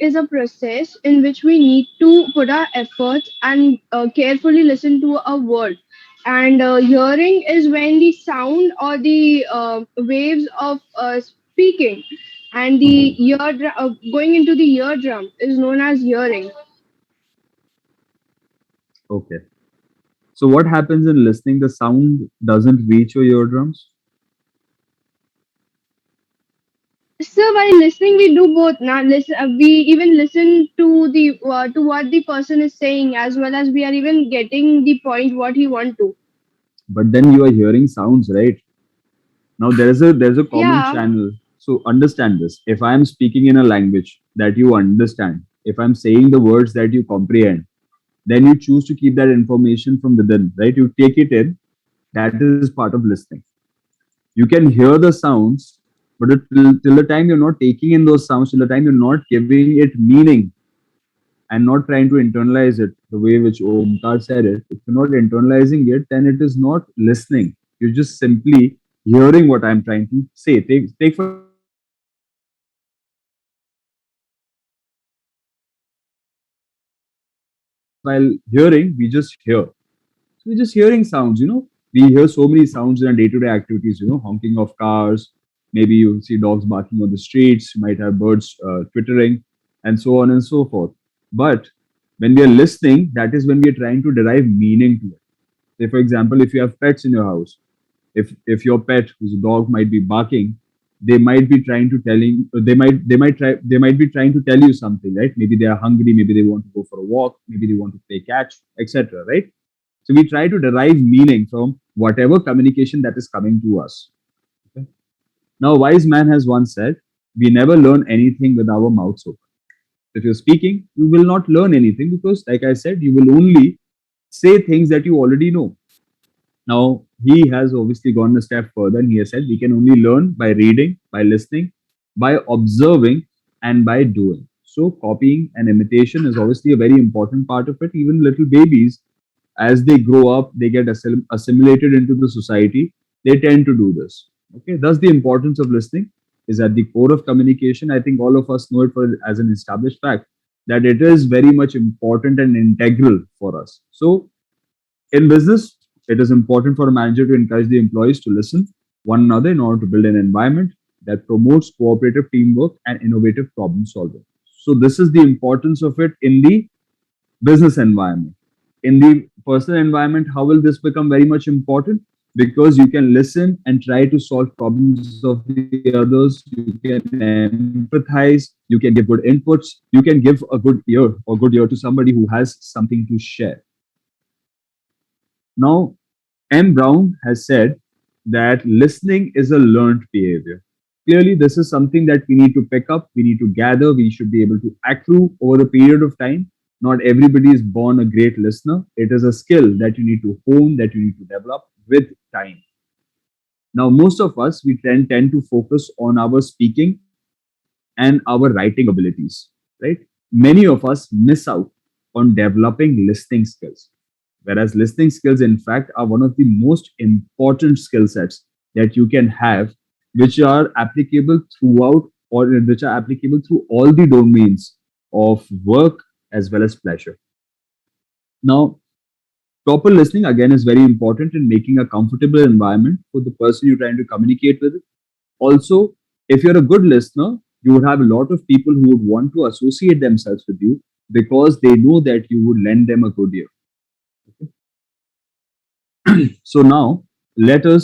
is a process in which we need to put our efforts and carefully listen to a word. And hearing is when the sound or the waves of speaking and the going into the eardrum is known as hearing. Okay. So what happens in listening? The sound doesn't reach your eardrums. So while listening, we do both. Now, listen, we even listen to what the person is saying, as well as we are even getting the point what he want to. But then you are hearing sounds, right? Now there's a common Yeah, channel. So understand this. If I am speaking in a language that you understand, if I'm saying the words that you comprehend, then you choose to keep that information from within, right? You take it in. That is part of listening. You can hear the sounds, but till the time you're not taking in those sounds, till the time you're not giving it meaning and not trying to internalize it the way which Omkar said it, if you're not internalizing it, then it is not listening. You're just simply hearing what I'm trying to say. Take for example, while hearing, we just hear. While listening, we internalize it. So we're just hearing sounds, We hear so many sounds in our day-to-day activities, honking of cars. Maybe you see dogs barking on the streets. You might have birds twittering, and so on and so forth. But when we are listening, that is when we are trying to derive meaning to it. Say, for example, if you have pets in your house, if your pet, whose dog might be barking, they might be trying to telling they might be trying to tell you something, right? Maybe they are hungry, maybe they want to go for a walk, maybe they want to play catch, etc., right? So we try to derive meaning from whatever communication that is coming to us. Okay? Now, a wise man has once said, we never learn anything with our mouths open. If you're speaking, you will not learn anything because, like I said, you will only say things that you already know. Now, he has obviously gone a step further and he has said we can only learn by reading, by listening, by observing, and by doing. So, copying and imitation is obviously a very important part of it. Even little babies, as they grow up, they get assimilated into the society. They tend to do this. Okay, thus the importance of listening is at the core of communication. I think all of us know it as an established fact that it is very much important and integral for us. So, in business, it is important for a manager to encourage the employees to listen one another in order to build an environment that promotes cooperative teamwork and innovative problem solving. So this is the importance of it in the business environment. In the personal environment, how will this become very much important? Because you can listen and try to solve problems of the others, you can empathize, you can give good inputs, you can give a good ear or good ear to somebody who has something to share. Now, M. Brown has said that listening is a learned behavior. Clearly, this is something that we need to pick up, we need to gather, we should be able to accrue over a period of time. Not everybody is born a great listener. It is a skill that you need to hone, that you need to develop with time. Now, most of us, we tend to focus on our speaking and our writing abilities, right? Many of us miss out on developing listening skills. Whereas listening skills, in fact, are one of the most important skill sets that you can have, which are applicable throughout or which are applicable through all the domains of work as well as pleasure. Now, proper listening again is very important in making a comfortable environment for the person you're trying to communicate with. Also, if you're a good listener, you would have a lot of people who would want to associate themselves with you because they know that you would lend them a good ear. So now let us